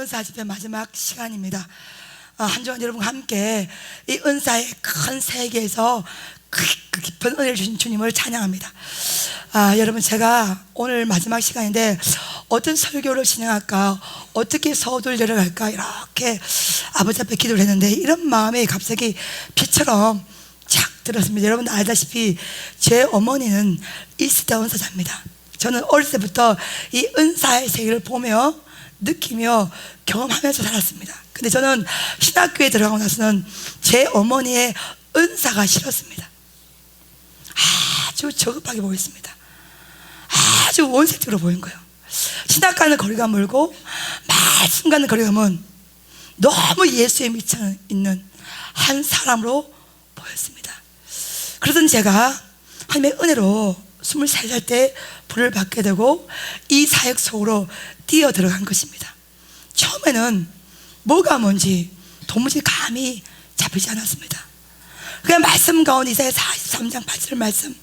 은사 집회 마지막 시간입니다. 한 주간 여러분과 함께 이 은사의 큰 세계에서 그 깊은 은혜를 주신 주님을 찬양합니다. 여러분, 제가 오늘 마지막 시간인데 어떤 설교를 진행할까, 어떻게 서두를 내려갈까, 이렇게 아버지 앞에 기도를 했는데 이런 마음이 갑자기 비처럼 착 들었습니다. 여러분 알다시피 제 어머니는 이스타 은사자입니다. 저는 어릴 때부터 이 은사의 세계를 보며 느끼며 경험하면서 살았습니다. 근데 저는 신학교에 들어가고 나서는 제 어머니의 은사가 싫었습니다. 아주 저급하게 보였습니다. 아주 원색적으로 보인 거예요. 신학과는 거리가 멀고 말씀과는 거리가 먼 너무 예수에 미쳐 있는 한 사람으로 보였습니다. 그러던 제가 하나님의 은혜로 23살 때 불을 받게 되고 이 사역 속으로 뛰어 들어간 것입니다. 처음에는 뭐가 뭔지 도무지 감이 잡히지 않았습니다. 그냥 말씀 가운데 이사야 43장 8절 말씀,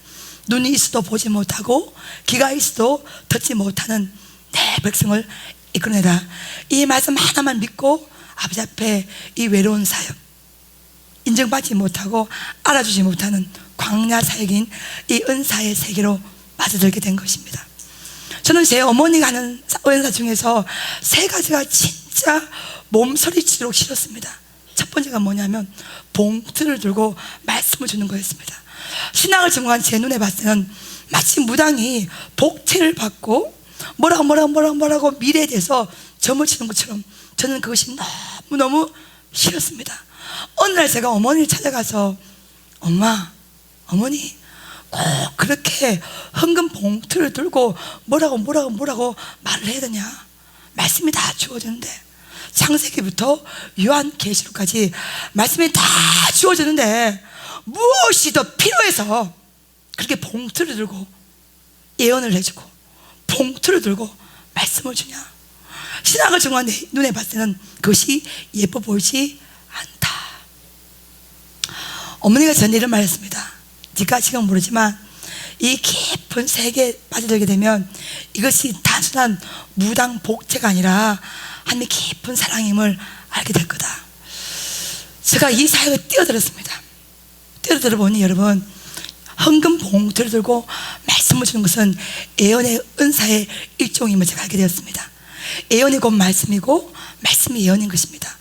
눈이 있어도 보지 못하고 귀가 있어도 듣지 못하는 내 백성을 이끌어내라. 이 말씀 하나만 믿고 아버지 앞에 이 외로운 사역, 인정받지 못하고 알아주지 못하는 광야 사역인 이 은사의 세계로 빠져들게 된 것입니다. 저는 제 어머니가 하는 은사 중에서 세 가지가 진짜 몸서리치도록 싫었습니다. 첫 번째가 뭐냐면 봉투를 들고 말씀을 주는 거였습니다. 신앙을 전공한 제 눈에 봤을 때는 마치 무당이 복채를 받고 뭐라고 미래에 대해서 점을 치는 것처럼 저는 그것이 너무너무 싫었습니다. 어느 날 제가 어머니를 찾아가서 어머니 꼭 그렇게 헌금 봉투를 들고 뭐라고 말을 해야 되냐? 말씀이 다 주어졌는데, 창세기부터 요한계시록까지 말씀이 다 주어졌는데 무엇이 더 필요해서 그렇게 봉투를 들고 예언을 해주고 봉투를 들고 말씀을 주냐? 신학을 전공한 내 눈에 봤을 때는 그것이 예뻐 보이지 않다. 어머니가 저한테 이런 말 했습니다. 네가 지금 모르지만 이 깊은 세계에 빠져들게 되면 이것이 단순한 무당 복제가 아니라 하나님의 깊은 사랑임을 알게 될 거다. 제가 이 사역에 뛰어들었습니다. 뛰어들어 보니 여러분, 헌금 봉투를 들고 말씀을 주는 것은 예언의 은사의 일종임을 제가 알게 되었습니다. 예언이 곧 말씀이고 말씀이 예언인 것입니다.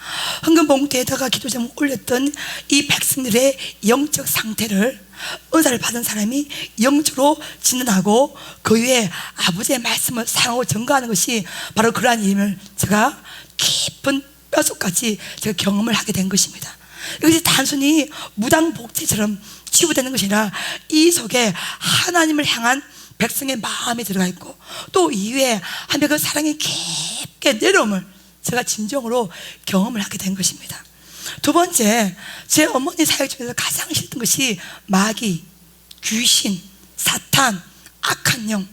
헌금 봉투에다가 기도 제목 올렸던 이 백성들의 영적 상태를 은사를 받은 사람이 영적으로 진단하고 그 위에 아버지의 말씀을 사용하고 증거하는 것이 바로 그러한 일임을 제가 깊은 뼛속까지 제가 경험을 하게 된 것입니다. 이것이 단순히 무당 복제처럼 치부되는 것이 아니라 이 속에 하나님을 향한 백성의 마음이 들어가 있고 또 이외에 하나님의 그 사랑이 깊게 내려옴을 제가 진정으로 경험을 하게 된 것입니다. 두 번째, 제 어머니 사역 중에서 가장 싫던 것이 마귀, 귀신, 사탄, 악한 영,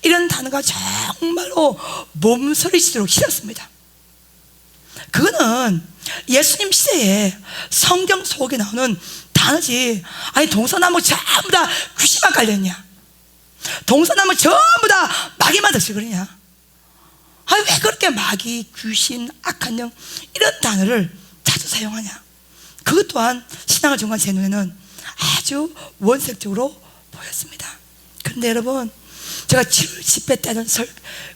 이런 단어가 정말로 몸서리치도록 싫었습니다. 그거는 예수님 시대에 성경 속에 나오는 단어지. 아니, 동서남북 전부 다 귀신만 깔려있냐? 동서남북 전부 다 마귀만 득실 그러냐? 아니, 왜 그렇게 마귀, 귀신, 악한 영 이런 단어를 자주 사용하냐? 그것 또한 신앙을 전공한 제 눈에는 아주 원색적으로 보였습니다. 그런데 여러분, 제가 7월 집회 때는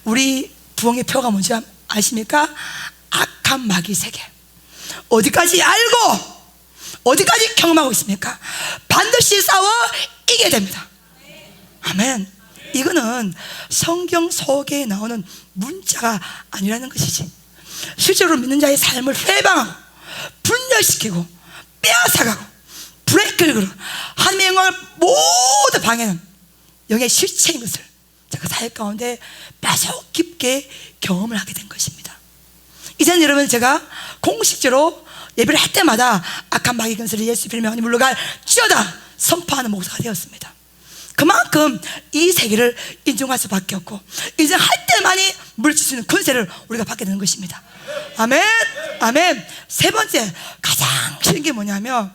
우리 부흥의 표가 뭔지 아십니까? 악한 마귀 세계. 어디까지 알고 어디까지 경험하고 있습니까? 반드시 싸워 이겨야 됩니다. 아멘. 이거는 성경 속에 나오는 문자가 아니라는 것이지. 실제로 믿는 자의 삶을 회방하고 분열시키고 빼앗아가고 브레이크를 걸어 하나님의 영광을 모두 방해하는 영의 실체인 것을 제가 사역 가운데 뼈속 깊게 경험을 하게 된 것입니다. 이제는 여러분, 제가 공식적으로 예배를 할 때마다 악한 마귀 근세를 예수 이름으로 하나님 물러갈 지어다 선포하는 목사가 되었습니다. 그만큼 이 세계를 인정할 수밖에 없고 인정할 때만이 물질 수 있는 권세를 우리가 받게 되는 것입니다. 아멘, 아멘. 세 번째, 가장 싫은 게 뭐냐면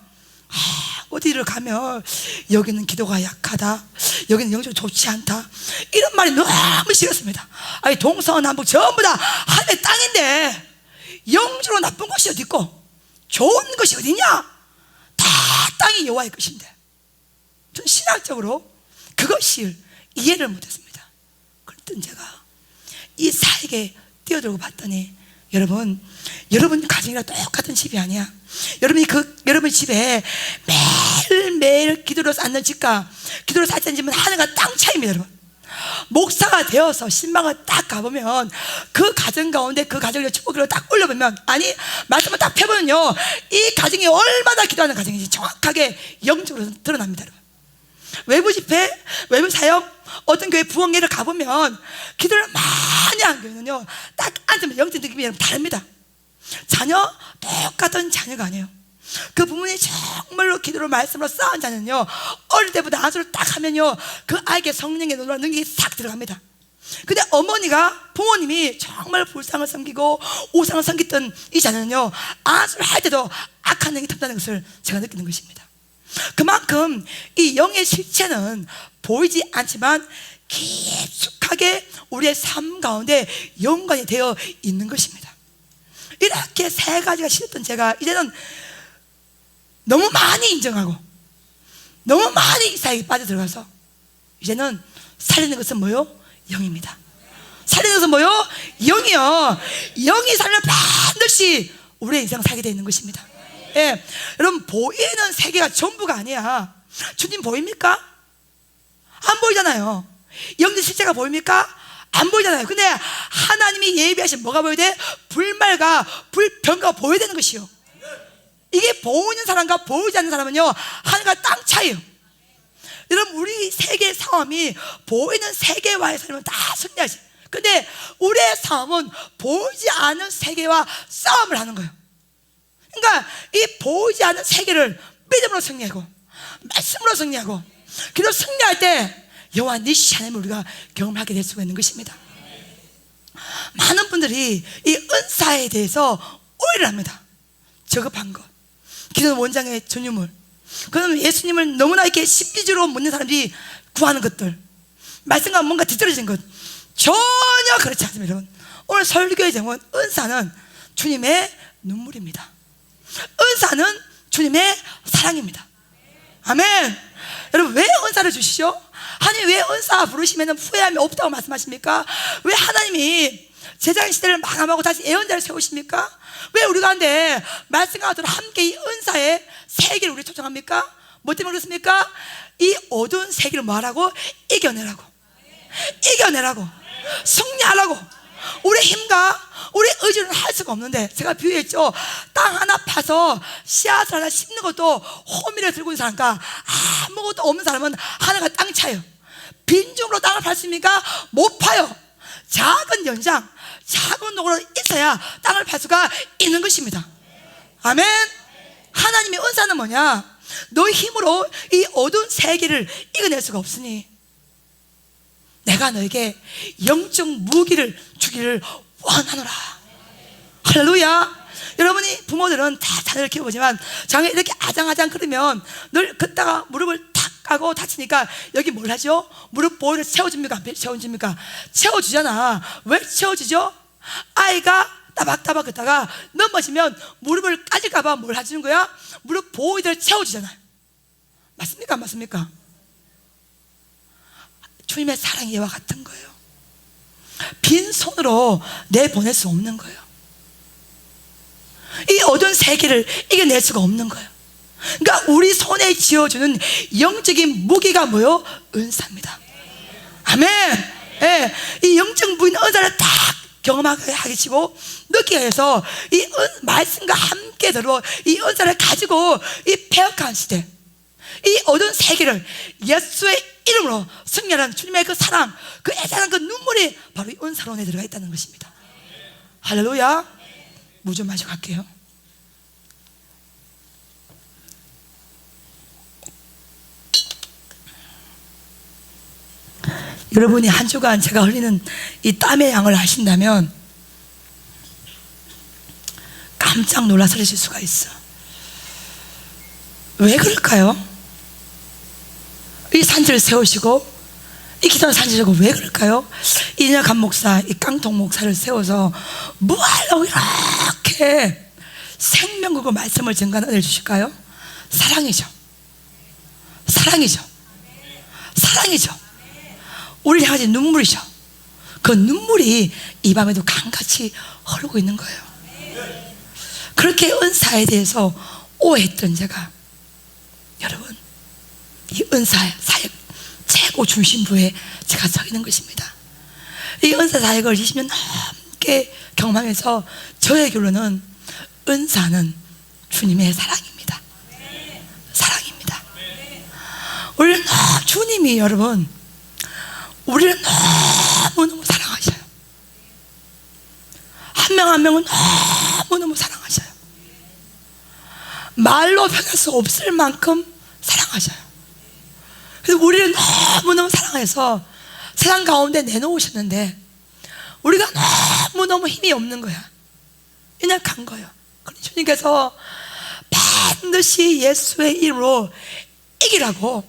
어디를 가면 여기는 기도가 약하다, 여기는 영적으로 좋지 않다, 이런 말이 너무 싫었습니다. 아니, 동서남북 전부 다 하늘의 땅인데 영적으로 나쁜 것이 어디 있고 좋은 것이 어디냐? 다 땅이 여호와의 것인데, 전 신학적으로 그것을 이해를 못했습니다. 그랬더니 제가 이 사역에 뛰어들고 봤더니, 여러분 가정이랑 똑같은 집이 아니야. 여러분 집에 매일매일 기도로 쌓는 집과 기도로 쌓지 않는 집은 하늘과 땅 차이입니다. 여러분, 목사가 되어서 신방을 딱 가보면 그 가정 가운데 그 가정을 축복으로 딱 올려보면, 아니 말씀을 딱 펴보면요, 이 가정이 얼마나 기도하는 가정인지 정확하게 영적으로 드러납니다. 여러분, 외부 집회, 외부 사역, 어떤 교회 부흥회를 가보면 기도를 많이 한 교회는요, 딱 앉으면 영적 느낌이 여러분 다릅니다. 자녀 똑같은 자녀가 아니에요. 그 부모님이 정말로 기도로 말씀으로 쌓은 자녀는요, 어릴 때부터 안수를 딱 하면요, 그 아이에게 성령의 눈으로 능력이 싹 들어갑니다. 근데 부모님이 정말 불상을 섬기고 우상을 섬기던 이 자녀는요, 안수를 할 때도 악한 영이 탐나는 것을 제가 느끼는 것입니다. 그만큼 이 영의 실체는 보이지 않지만 깊숙하게 우리의 삶 가운데 연관이 되어 있는 것입니다. 이렇게 세 가지가 싫었던 제가 이제는 너무 많이 인정하고 너무 많이 이 사역에 빠져들어가서 이제는 살리는 것은 뭐요? 영입니다. 살리는 것은 뭐요? 영이요. 영이 살면 반드시 우리의 인생을 살게 되어 있는 것입니다. 예, 여러분, 보이는 세계가 전부가 아니야. 주님 보입니까? 안 보이잖아요. 영적 실체가 보입니까? 안 보이잖아요. 근데 하나님이 예비하신 뭐가 보여야 돼? 불말과 불병가 보여야 되는 것이요. 이게 보이는 사람과 보이지 않는 사람은요, 하늘과 땅 차이요. 여러분, 우리 세계의 싸움이 보이는 세계와의 싸움은 다 승리하지. 근데 우리의 싸움은 보이지 않는 세계와 싸움을 하는 거예요. 그러니까 이 보이지 않는 세계를 믿음으로 승리하고 말씀으로 승리하고, 그리고 승리할 때 여호와 니시 하나님을 우리가 경험하게 될 수가 있는 것입니다. 많은 분들이 이 은사에 대해서 오해를 합니다. 저급한 것, 기도는 원장의 전유물, 그럼 예수님을 너무나 이렇게 신비주의로 묻는 사람들이 구하는 것들, 말씀과 뭔가 뒤떨어진 것, 전혀 그렇지 않습니다. 여러분, 오늘 설교의 제목은 은사는 주님의 눈물입니다. 은사는 주님의 사랑입니다. 아멘. 여러분, 왜 은사를 주시죠? 하나님 왜 은사 부르시면 후회함이 없다고 말씀하십니까? 왜 하나님이 제자의 시대를 마감하고 다시 예언자를 세우십니까? 왜 우리 가운데 말씀과 같은 함께 이 은사의 세계를 우리 초청합니까? 뭐 때문에 그렇습니까? 이 어두운 세계를 뭐하라고? 이겨내라고, 승리하라고. 우리 힘과 우리 의지는 할 수가 없는데, 제가 비유했죠. 땅 하나 파서 씨앗을 하나 심는 것도 호미를 들고 있는 사람과 아무것도 없는 사람은 하나가 땅 차요. 빈중으로 땅을 팠습니까? 못 파요. 작은 연장, 작은 노고로 있어야 땅을 팔 수가 있는 것입니다. 아멘. 하나님의 은사는 뭐냐? 너의 힘으로 이 어두운 세계를 이겨낼 수가 없으니 내가 너에게 영적 무기를 주기를 원하노라. 할렐루야. 여러분이 부모들은 다 자녀를 키워보지만 장애 이렇게 아장아장 그러면 늘 걷다가 무릎을 탁 까고 다치니까 여기 뭘 하죠? 무릎 보호를 채워줍니까? 안 채워줍니까? 채워주잖아. 왜 채워주죠? 아이가 따박따박 걷다가 넘어지면 무릎을 까질까봐 뭘 해주는 거야? 무릎 보호를 채워주잖아요. 맞습니까? 안 맞습니까? 주님의 사랑이 이와 같은 거예요. 빈손으로 내보낼 수 없는 거예요. 이 어두운 세계를 이겨낼 수가 없는 거예요. 그러니까 우리 손에 쥐어주는 영적인 무기가 뭐요? 은사입니다. 아멘. 예, 이 영적 무기는 은사를 딱 경험하게 하시고 느끼게 해서 이 말씀과 함께 들어 이 은사를 가지고 이 폐역한 시대, 이 어두운 세계를 예수의 이름으로 승리하는 주님의 그 사랑, 그 애잔한 그 눈물이 바로 이 은사로 내 들어가 있다는 것입니다. 할렐루야. 물 좀 마시고 갈게요. 여러분이 한 주간 제가 흘리는 이 땀의 양을 아신다면 깜짝 놀라서리실 수가 있어. 왜 그럴까요? 이 산지를 세우시고 이 기도는 사실적으로 왜 그럴까요? 이녀간 목사, 이 깡통 목사를 세워서 뭐 하려고 이렇게 생명국의 말씀을 증거하는 은혜를 주실까요? 사랑이죠. 사랑이죠. 사랑이죠. 우리를 향하신 눈물이죠. 그 눈물이 이 밤에도 강같이 흐르고 있는 거예요. 그렇게 은사에 대해서 오해했던 제가, 여러분, 이 은사 사역 최고 중심부에 제가 서 있는 것입니다. 이 은사 사역을 20년 넘게 경험하면서 저의 결론은 은사는 주님의 사랑입니다. 사랑입니다. 우리는 주님이, 여러분, 우리를 너무너무 사랑하셔요. 한 명 한 명은 너무너무 사랑하셔요. 말로 표현할 수 없을 만큼 사랑하셔요. 그래서 우리를 너무너무 사랑해서 세상 가운데 내놓으셨는데 우리가 너무너무 힘이 없는 거야. 연약한 거예요. 그러니 주님께서 반드시 예수의 이름으로 이기라고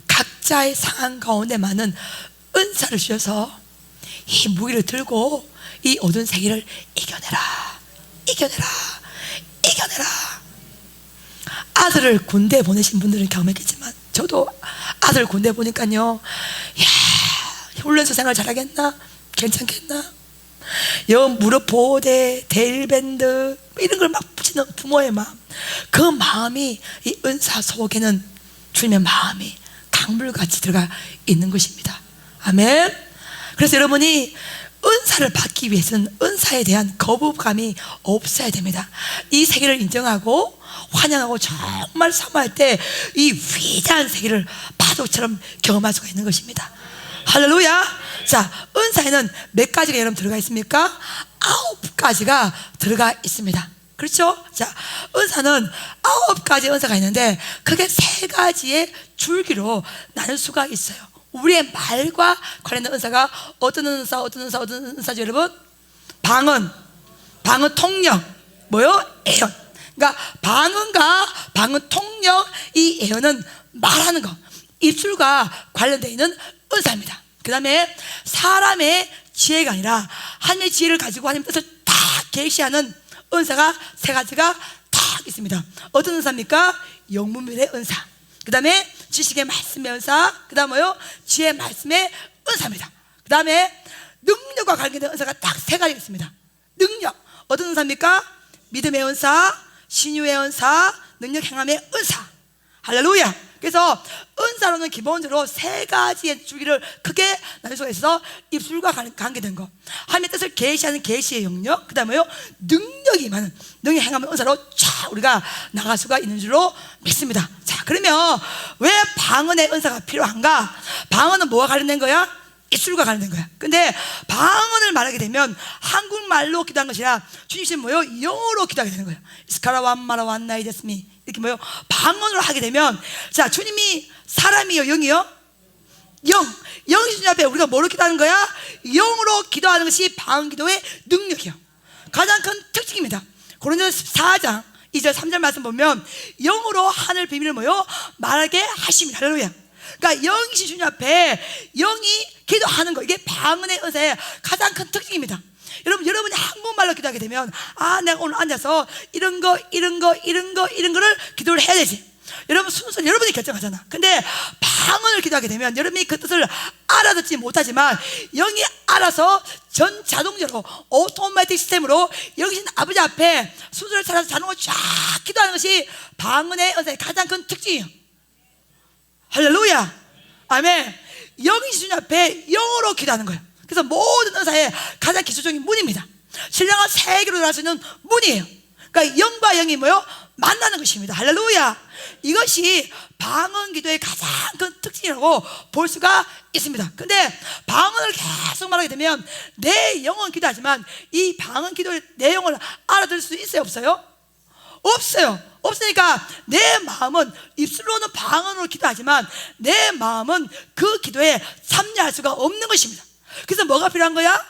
각자의 상황 가운데 많은 은사를 주셔서 이 무기를 들고 이 어두운 세계를 이겨내라, 이겨내라, 이겨내라. 아들을 군대에 보내신 분들은 경험했겠지만 저도 아들 군대 보니까요, 야, 훈련소 생활 잘하겠나? 괜찮겠나? 무릎 보호대, 데일밴드 이런 걸 막 붙이는 부모의 마음, 그 마음이 이 은사 속에는 주님의 마음이 강물같이 들어가 있는 것입니다. 아멘. 그래서 여러분이 은사를 받기 위해서는 은사에 대한 거부감이 없어야 됩니다. 이 세계를 인정하고 환영하고 정말 사모할 때 이 위대한 세계를 파도처럼 경험할 수가 있는 것입니다. 할렐루야. 자, 은사에는 몇 가지가 여러분 들어가 있습니까? 9가지가 들어가 있습니다. 그렇죠? 자, 은사는 9가지 은사가 있는데 그게 3가지의 줄기로 나눌 수가 있어요. 우리의 말과 관련된 은사가 어떤 은사, 어떤 은사, 어떤 은사죠, 여러분? 방언 통역, 뭐요? 예언. 그러니까 방언 통역, 이 예언은 말하는 거, 입술과 관련되어 있는 은사입니다. 그 다음에 사람의 지혜가 아니라 하나님의 지혜를 가지고 하나님의 뜻을 딱 계시하는 은사가 3가지가 딱 있습니다. 어떤 은사입니까? 영문밀의 은사, 그 다음에 지식의 말씀의 은사, 그 다음 뭐요? 지혜의 말씀의 은사입니다. 그 다음에 능력과 관계된 은사가 딱 3가지 있습니다. 능력, 어떤 은사입니까? 믿음의 은사, 신유의 은사, 능력 행함의 은사. 할렐루야. 그래서 은사로는 기본적으로 3가지의 줄기를 크게 나눌 수가 있어서 입술과 관계된 거, 하나님의 뜻을 계시하는 계시의 영역, 그 다음에요 능력이 많은 능력 행함의 은사로 쫙 우리가 나갈 수가 있는 줄로 믿습니다. 자, 그러면 왜 방언의 은사가 필요한가? 방언은 뭐와 관련된 거야? 입술과 관련된 거야. 근데 방언을 말하게 되면 한국말로 기도한 것이 아니라 주님께서 뭐요? 영어로 기도하게 되는 거예요. 이스카라완마라 완나이 데스미, 이렇게 뭐요? 방언으로 하게 되면, 자, 주님이 사람이요, 영이요? 영이 주님 앞에 우리가 뭐로 기도하는 거야? 영으로 기도하는 것이 방언 기도의 능력이요. 가장 큰 특징입니다. 고린도서 4장 2절 3절 말씀 보면 영으로 하늘 비밀을 뭐요? 말하게 하십니다. 할렐루야. 그러니까 영이신 주님 앞에 영이 기도하는 거, 이게 방언의 은사의 가장 큰 특징입니다. 여러분이 한국말로 기도하게 되면, 아, 내가 오늘 앉아서 이런 거를 기도를 해야 되지. 여러분 순서는 여러분이 결정하잖아. 근데 방언을 기도하게 되면 여러분이 그 뜻을 알아듣지 못하지만 영이 알아서 전 자동적으로 오토매틱 시스템으로 여기신 아버지 앞에 순서를 찾아서 자동으로 쫙 기도하는 것이 방언의 은사의 가장 큰 특징이에요. 할렐루야. 아멘. 영이신 주님 앞에 영어로 기도하는 거예요. 그래서 모든 은사의 가장 기초적인 문입니다. 신령한 세계로 들어갈 수 있는 문이에요. 그러니까 영과 영이 뭐요? 만나는 것입니다. 할렐루야. 이것이 방언 기도의 가장 큰 특징이라고 볼 수가 있습니다. 근데 방언을 계속 말하게 되면 내 영은 기도하지만 이 방언 기도의 내용을 알아들을 수 있어요, 없어요? 없어요. 없으니까 내 마음은 입술로는 방언으로 기도하지만 내 마음은 그 기도에 참여할 수가 없는 것입니다. 그래서 뭐가 필요한 거야?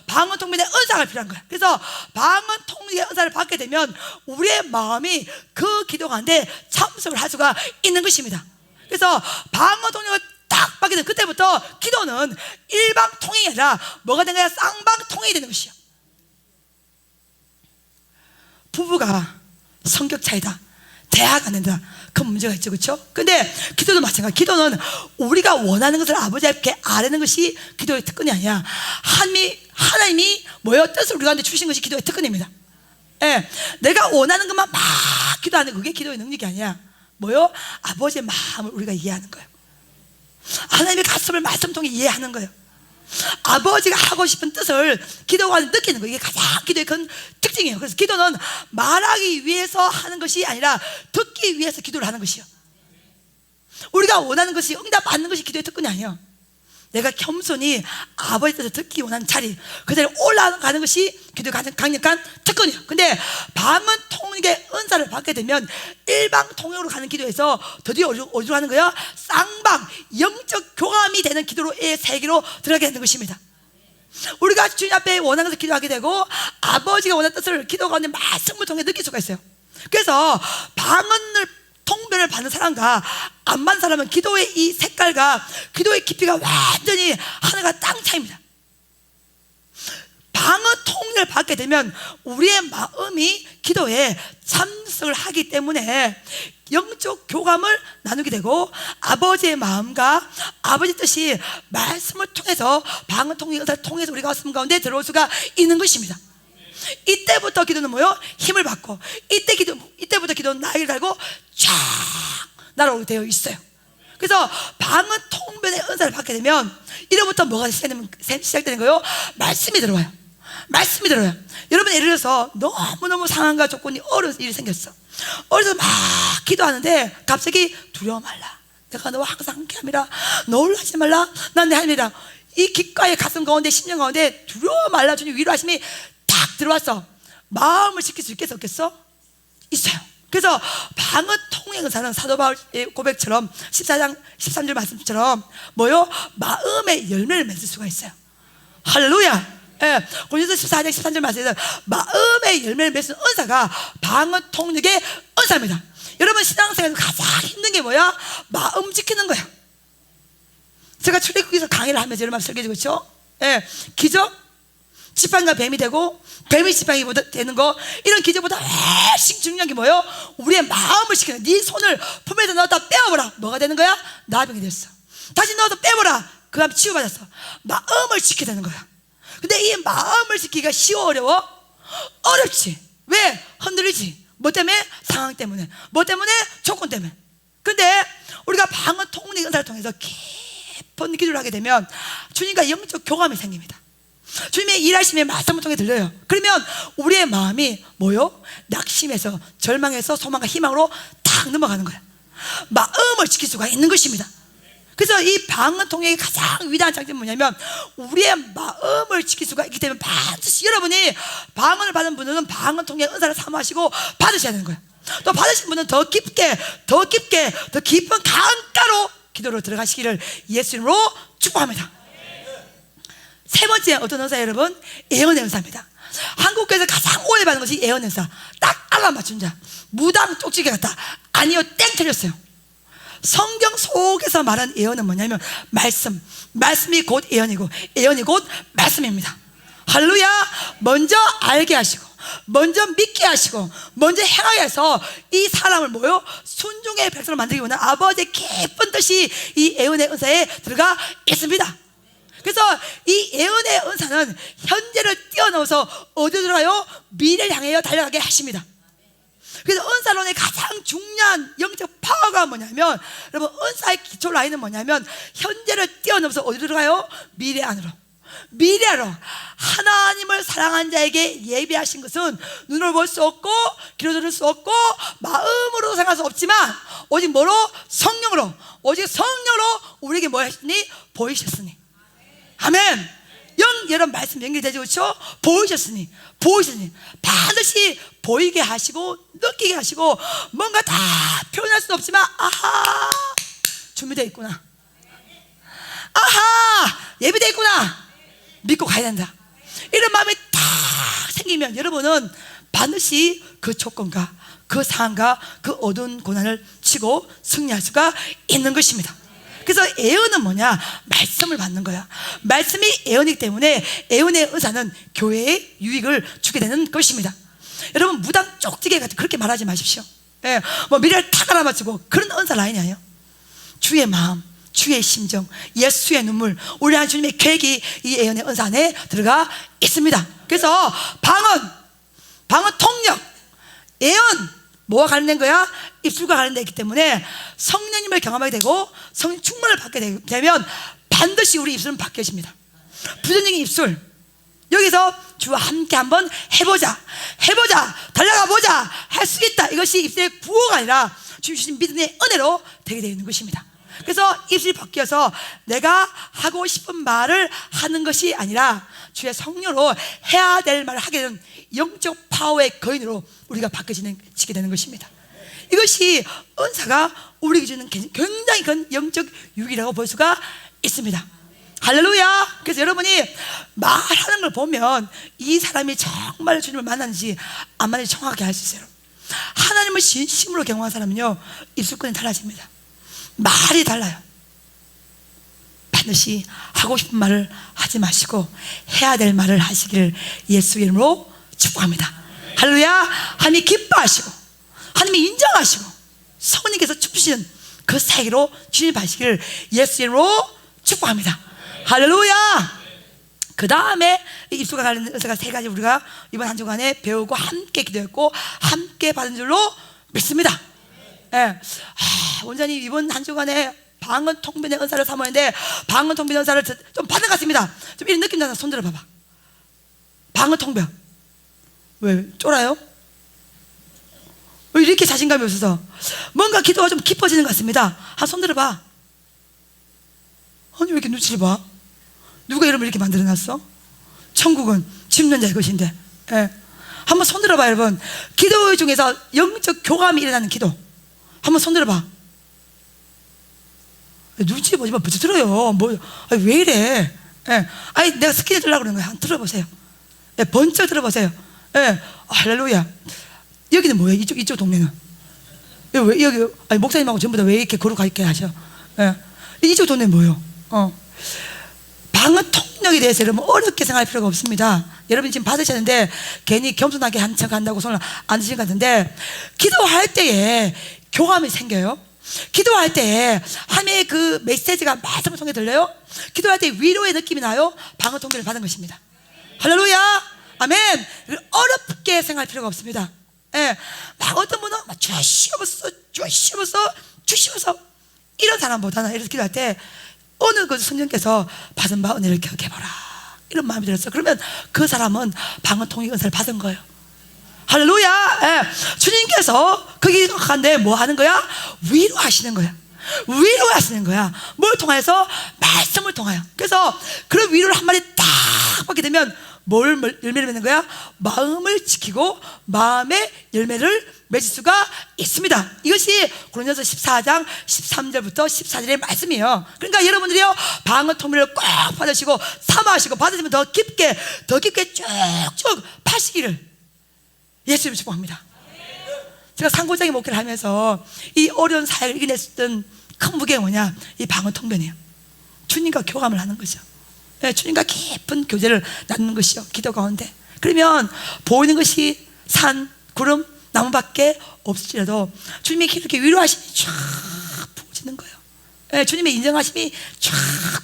방언 통역의 은사가 필요한 거야. 그래서 방언 통역의 은사를 받게 되면 우리의 마음이 그 기도 가운데 참석을 할 수가 있는 것입니다. 그래서 방언 통역을 딱 바뀌는 그때부터 기도는 일방통행이 아니라 뭐가 된 거야? 쌍방통행이 되는 것이야. 부부가 성격 차이다, 대화가 안 된다, 그 문제가 있죠, 그렇죠? 근데 기도도 마찬가지. 기도는 우리가 원하는 것을 아버지 앞에 아뢰는 것이 기도의 특권이 아니야. 하나님이 뭐요? 뜻을 우리 가운데 주신 것이 기도의 특권입니다. 예, 내가 원하는 것만 막 기도하는 그게 기도의 능력이 아니야. 뭐요? 아버지의 마음을 우리가 이해하는 거예요. 하나님의 가슴을 말씀 통해 이해하는 거예요. 아버지가 하고 싶은 뜻을 기도가 느끼는 거예요. 이게 가장 기도의 큰 특징이에요. 그래서 기도는 말하기 위해서 하는 것이 아니라 듣기 위해서 기도를 하는 것이요. 우리가 원하는 것이 응답 받는 것이 기도의 특권이 아니에요. 내가 겸손히 아버지 뜻을 듣기 원하는 자리, 그 자리에 올라가는 것이 기도의 가장 강력한 특권이에요. 근데 방언 통역의 은사를 받게 되면 일방 통역으로 가는 기도에서 드디어 어디로 가는 거야? 쌍방 영적 교감이 되는 기도로의 세계로 들어가게 되는 것입니다. 우리가 주님 앞에 원하는 것을 기도하게 되고 아버지가 원하는 뜻을 기도 가운데 말씀을 통해 느낄 수가 있어요. 그래서 방언을 통변을 받는 사람과 안 받는 사람은 기도의 이 색깔과 기도의 깊이가 완전히 하나가 땅 차이입니다. 방언 통역을 받게 되면 우리의 마음이 기도에 참석을 하기 때문에 영적 교감을 나누게 되고 아버지의 마음과 아버지 뜻이 말씀을 통해서 방언 통역을 통해서 우리가 말씀 가운데 들어올 수가 있는 것입니다. 이때부터 기도는 뭐요? 힘을 받고 이때부터 기도는 날개를 달고 쫙 날아오게 되어 있어요. 그래서 방언 통변의 은사를 받게 되면 이로부터 뭐가 시작되는 거예요? 말씀이 들어와요. 말씀이 들어요. 여러분 예를 들어서 너무너무 상황과 조건이 어려운 일이 생겼어. 어려서 막 기도하는데 갑자기 두려워 말라, 내가 너와 항상 함께함이라, 놀라지 말라, 난 내 하나님이라. 이 귓가의 가슴 가운데 심령 가운데 두려워 말라 주님 위로하심이 딱 들어왔어. 마음을 지킬 수 있겠어 없겠어? 있어요. 그래서 방언 통역 은사는 사도 바울의 고백처럼 14장 13절 말씀처럼 뭐요? 마음의 열매를 맺을 수가 있어요. 할렐루야. 예, 고린도서 14장 13절 말씀에서 마음의 열매를 맺는 은사가 방언 통역의 은사입니다. 여러분 신앙생활에서 가장 힘든 게 뭐야? 마음 지키는 거야. 제가 출애굽기에서 강의를 하면서 여러분 설계해주고 있죠. 예, 기적, 지팡이가 뱀이 되고 뱀이 지팡이 되는 거, 이런 기적보다 훨씬 중요한 게 뭐예요? 우리의 마음을 지키는. 네 손을 품에서 넣었다 빼어보라, 뭐가 되는 거야? 나병이 됐어. 다시 넣어서 빼보라, 그 다음 치유받았어. 마음을 지켜야 되는 거야. 근데 이 마음을 지키기가 쉬워 어려워? 어렵지. 왜? 흔들리지. 뭐 때문에? 상황 때문에. 뭐 때문에? 조건 때문에. 근데 우리가 방언 통역 은사를 통해서 깊은 기도를 하게 되면 주님과 영적 교감이 생깁니다. 주님의 일하심의 말씀을 통해 들려요. 그러면 우리의 마음이 뭐요? 낙심해서 절망해서 소망과 희망으로 탁 넘어가는 거야. 마음을 지킬 수가 있는 것입니다. 그래서 이 방언 통역의 가장 위대한 장점은 뭐냐면 우리의 마음을 지킬 수가 있기 때문에 반드시 여러분이 방언을 받은 분들은 방언 통역 은사를 사모하시고 받으셔야 되는 거예요. 또 받으신 분은 더 깊게 더 깊은 강가로 기도로 들어가시기를 예수 이름으로 축복합니다. 세 번째 어떤 은사 여러분? 예언의 은사입니다. 한국교회에서 가장 오해 받는 것이 예언의 은사. 딱 알아맞춘 자, 무당 쪽지게 같다. 아니요, 땡 틀렸어요. 성경 속에서 말하는 예언은 뭐냐면 말씀이 곧 예언이고 예언이 곧 말씀입니다. 할렐루야. 먼저 알게 하시고 먼저 믿게 하시고 먼저 행하게 해서 이 사람을 뭐요? 순종의 백성을 만들기 원하는 아버지의 깊은 뜻이 이 예언의 은사에 들어가 있습니다. 그래서 이 예언의 은사는 현재를 뛰어넘어서 어디로 들어가요? 미래를 향해 달려가게 하십니다. 그래서 은사론의 가장 중요한 영적 파워가 뭐냐면 여러분 은사의 기초 라인은 뭐냐면 현재를 뛰어넘어서 어디로 들어가요? 미래 안으로. 미래로. 하나님을 사랑한 자에게 예비하신 것은 눈으로 볼 수 없고 귀로 들을 수 없고 마음으로 생각할 수 없지만 오직 뭐로? 성령으로. 오직 성령으로 우리에게 뭐 하시니? 보이셨으니. 아멘. 여러분 말씀 연결되죠, 그렇죠? 보이셨으니 반드시 보이게 하시고 느끼게 하시고 뭔가 다 표현할 수는 없지만 아하, 준비되어 있구나, 아하, 예비되어 있구나, 믿고 가야 된다, 이런 마음이 딱 생기면 여러분은 반드시 그 조건과 그 상황과 그 어두운 고난을 치고 승리할 수가 있는 것입니다. 그래서 예언은 뭐냐? 말씀을 받는 거야. 말씀이 예언이기 때문에 예언의 은사는 교회에 유익을 주게 되는 것입니다. 여러분, 무당 쪽지게 같은 그렇게 말하지 마십시오. 예, 뭐 미래를 다 갈아맞히고 그런 은사 라인이 아니에요. 주의 마음, 주의 심정, 예수의 눈물, 우리 한 주님의 계획이 이 예언의 은사 안에 들어가 있습니다. 그래서 방언 통역, 예언 뭐와 관련된 거야? 입술과 관련되어 있기 때문에 성령님을 경험하게 되고 성령 충만을 받게 되면 반드시 우리 입술은 바뀌어집니다. 부정적인 입술, 여기서 주와 함께 한번 해보자, 달려가 보자, 할 수 있다, 이것이 입술의 구호가 아니라 주님 주신 믿음의 은혜로 되게 되어 있는 것입니다. 그래서 입술이 바뀌어서 내가 하고 싶은 말을 하는 것이 아니라 주의 성령으로 해야 될 말을 하게 되는 영적 파워의 거인으로 우리가 바뀌어지게 되는 것입니다. 이것이 은사가 우리에게 주는 굉장히 큰 영적 유익이라고 볼 수가 있습니다. 할렐루야. 그래서 여러분이 말하는 걸 보면 이 사람이 정말 주님을 만나는지 안 만나는지 정확하게 알 수 있어요. 하나님을 진심으로 경험한 사람은요, 입술권이 달라집니다. 말이 달라요. 반드시 하고 싶은 말을 하지 마시고 해야 될 말을 하시기를 예수 이름으로 축복합니다. 할렐루야. 하나님이 기뻐하시고 하나님이 인정하시고 성령께서 주시는 그 사이로 주님 받으시기를 예수 이름으로 축복합니다. 할렐루야. 그 다음에 입술과 관련된 은사가 세 가지 우리가 이번 한 주간에 배우고 함께 기도했고 함께 받은 줄로 믿습니다. 예. 원장님 이번 한 주간에 방언 통변의 은사를 사모했는데 방언 통변의 은사를 좀 받은 것 같습니다. 좀 이런 느낌 나서 손 들어봐봐. 방언 통변. 왜 쫄아요? 왜 이렇게 자신감이 없어서? 뭔가 기도가 좀 깊어지는 것 같습니다. 한 손 들어봐. 아니 왜 이렇게 눈치를 봐? 누가 이름을 이렇게 만들어놨어? 천국은 짚는 자의 것인데. 예. 한번 손 들어봐 여러분. 기도 중에서 영적 교감이 일어나는 기도 한번 손 들어봐. 눈치 보지 마. 벌써 들어요. 뭐, 아니, 왜 이래? 예. 아니 내가 스킨을 들으려고 그러는 거야. 한번 들어보세요. 예. 번쩍 들어보세요. 예. 할렐루야. 여기는 뭐예요? 이쪽 동네는 여기 아니 목사님하고 전부 다 왜 이렇게 거룩하게 하셔? 예. 이쪽 동네는 뭐예요? 방언 통역에 대해서 여러분 어렵게 생각할 필요가 없습니다. 여러분이 지금 받으셨는데 괜히 겸손하게 한 척 한다고 손을 안 드신 것 같은데, 기도할 때에 교감이 생겨요. 기도할 때에 하나님의 그 메시지가 말씀을 통해 들려요. 기도할 때 위로의 느낌이 나요. 방언 통역을 받은 것입니다. 할렐루야. 아멘. 어렵게 생각할 필요가 없습니다. 예. 막 어떤 분은 막 주시옵소서 이런 사람보다는 이렇게 기도할 때 어느 그 성령께서 받은 바 은혜를 기억해보라 이런 마음이 들었어요. 그러면 그 사람은 방언 통역 은사를 받은 거예요. 할렐루야. 예. 주님께서 거기 간데 뭐 하는 거야? 위로하시는 거야. 위로하시는 거야. 뭘 통해서? 말씀을 통하여. 그래서 그런 위로를 한 마디 딱 받게 되면 뭘 열매를 맺는 거야? 마음을 지키고 마음의 열매를 맺을 수가 있습니다. 이것이 고린도서 14장 13절부터 14절의 말씀이에요. 그러니까 여러분들이요 방언 통역을 꼭 받으시고 사모하시고 받으시면 더 깊게 쭉쭉 파시기를 예수님 축복합니다. 제가 상고장의 목회를 하면서 이 어려운 사역을 이겨냈던 큰 무게가 뭐냐? 이 방언 통변이에요. 주님과 교감을 하는 거죠. 네, 주님과 깊은 교제를 나누는 것이요 기도 가운데. 그러면 보이는 것이 산, 구름, 나무밖에 없을지라도 주님이 이렇게 위로하심이 쫙 부어지는 거예요. 네, 주님의 인정하심이 쫙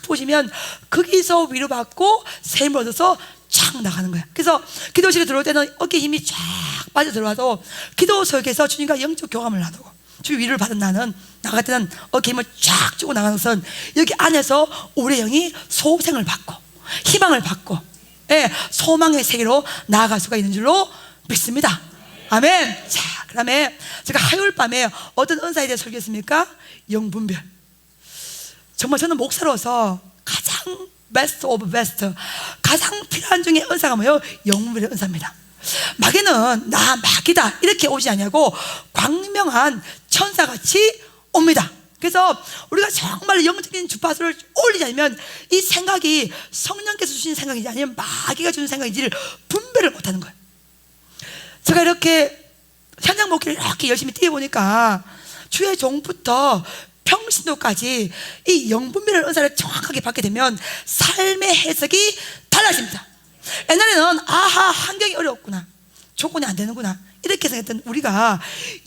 부어지면 거기서 위로받고 샘을 얻어서 쫙 나가는 거예요. 그래서 기도실에 들어올 때는 어깨 힘이 쫙 빠져 들어와도 기도 속에서 주님과 영적 교감을 나누고 주님 위로를 받은 나는 나갈 때는 어깨 힘을 쫙 주고 나가는 것은 여기 안에서 우리 영이 소생을 받고 희망을 받고, 예, 소망의 세계로 나아갈 수가 있는 줄로 믿습니다. 아멘. 자, 그 다음에 제가 화요일 밤에 어떤 은사에 대해 설교했습니까? 영분별. 정말 저는 목사로서 가장 베스트 오브 베스트, 가장 필요한 중에 은사가 뭐예요? 영분별의 은사입니다. 마귀는 나 마귀다 이렇게 오지 않냐고 광명한 천사같이 옵니다. 그래서 우리가 정말 영적인 주파수를 올리지 않으면 이 생각이 성령께서 주신 생각인지 아니면 마귀가 주는 생각인지를 분별을 못하는 거예요. 제가 이렇게 현장 목회를 이렇게 열심히 뛰어보니까 주의 종부터 평신도까지 이 영분별의 은사를 정확하게 받게 되면 삶의 해석이 달라집니다. 옛날에는 아하, 환경이 어렵구나, 조건이 안 되는구나, 이렇게 생각했던 우리가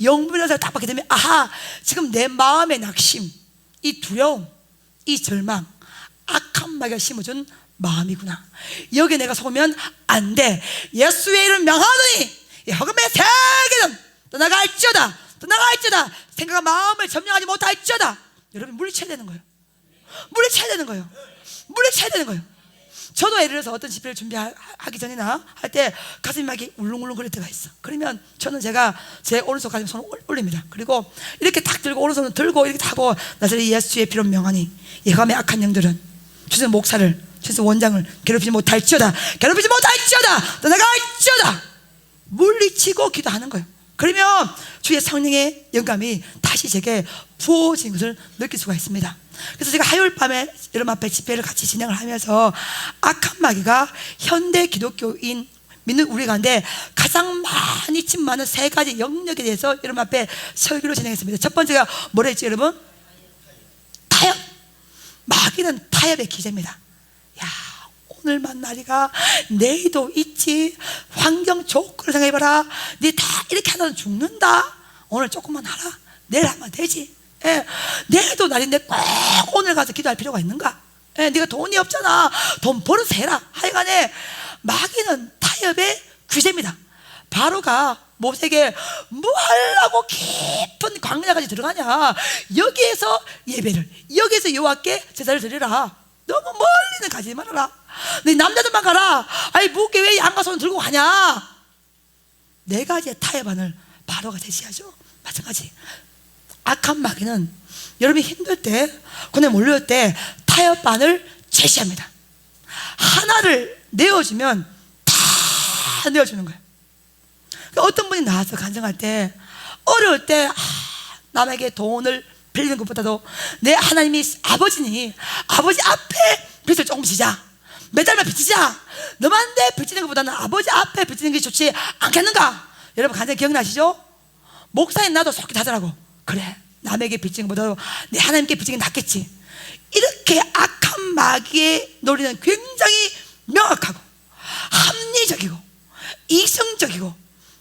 영분별의 은사를 딱 받게 되면 아하, 지금 내 마음의 낙심, 이 두려움, 이 절망, 악한 마귀가 심어준 마음이구나. 여기에 내가 속으면 안 돼. 예수의 이름 명하노니 이 흑암의 세계는 떠나갈지어다, 떠나갈지어다. 생각과 마음을 점령하지 못할지어다. 여러분, 물리쳐야 되는 거예요. 물리쳐야 되는 거예요. 물리쳐야 되는 거예요. 저도 예를 들어서 어떤 집회를 준비하기 전이나 할 때 가슴이 막 울렁울렁 거릴 때가 있어. 그러면 저는 제가 제 오른손 가슴에 손을 올립니다. 그리고 이렇게 딱 들고, 오른손을 들고 이렇게 하고, 나서리 예수의 피로 명하니 이 흑암의 악한 영들은 주신 목사를, 주신 원장을 괴롭히지 못할지어다, 괴롭히지 못할지어다, 떠나갈지어다. 물리치고 기도하는 거예요. 그러면 주의 성령의 영감이 다시 제게 부어진 것을 느낄 수가 있습니다. 그래서 제가 화요일 밤에 여러분 앞에 집회를 같이 진행을 하면서 악한 마귀가 현대 기독교인 믿는 우리 가운데 가장 많이 침많은 세 가지 영역에 대해서 여러분 앞에 설교를 진행했습니다. 첫 번째가 뭐라 했죠, 여러분? 타협. 마귀는 타협의 기제입니다. 야, 오늘만 날이가 내일도 있지. 환경 조건을 생각해봐라. 네 다 이렇게 하다 죽는다. 오늘 조금만 하라. 내일 하면 되지. 예, 내일도 날인데 꼭 오늘 가서 기도할 필요가 있는가? 예, 네가 돈이 없잖아. 돈 벌어서 해라. 하여간에 마귀는 타협의 규제입니다. 바로가 모세에게 뭐 하려고 깊은 광야까지 들어가냐, 여기에서 예배를, 여기에서 여호와께 제사를 드리라. 너무 멀리는 가지 말아라. 네 남자들만 가라. 아니 무게 왜 양가손을 들고 가냐. 네 가지의 타협안을 바로가 제시하죠. 마찬가지 악한 마귀는 여러분이 힘들 때, 군에 몰려올 때 타협안을 제시합니다. 하나를 내어주면 다 내어주는 거예요. 그러니까 어떤 분이 나와서 간증할 때, 어려울 때 남에게 돈을 빌리는 것보다도 내 하나님이 아버지니 아버지 앞에 빚을 조금 지자, 매달만 빚지자, 너만데 빚지는 것보다는 아버지 앞에 빚지는 게 좋지 않겠는가? 여러분 간증 기억나시죠? 목사님 나도 속히 다더라고. 그래, 남에게 빚지는 것보다도 내 하나님께 빚지는 게 낫겠지. 이렇게 악한 마귀의 논리는 굉장히 명확하고 합리적이고 이성적이고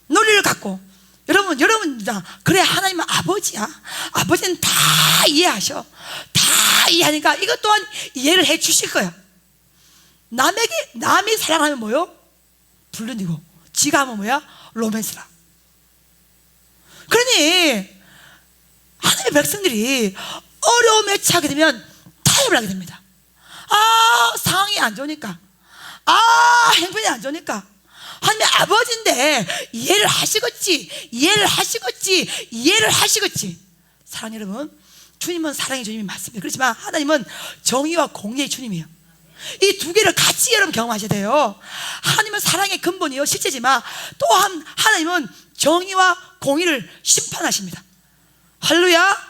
논리를 갖고, 여러분 그래, 하나님은 아버지야. 아버지는 다 이해하셔. 다 이해하니까 이것 또한 이해를 해 주실 거야. 남이 사랑하면 뭐요? 불륜이고, 지가 하면 뭐야? 로맨스라. 그러니 하나님의 백성들이 어려움에 처하게 되면 타협을 하게 됩니다. 상황이 안 좋으니까, 행편이 안 좋으니까 하나님의 아버지인데 이해를 하시겠지, 이해를 하시겠지, 이해를 하시겠지. 사랑 여러분, 주님은 사랑의 주님이 맞습니다. 그렇지만 하나님은 정의와 공의의 주님이에요. 이 두 개를 같이 여러분 경험하셔야 돼요. 하나님은 사랑의 근본이요, 실제지만 또한 하나님은 정의와 공의를 심판하십니다. 할렐루야.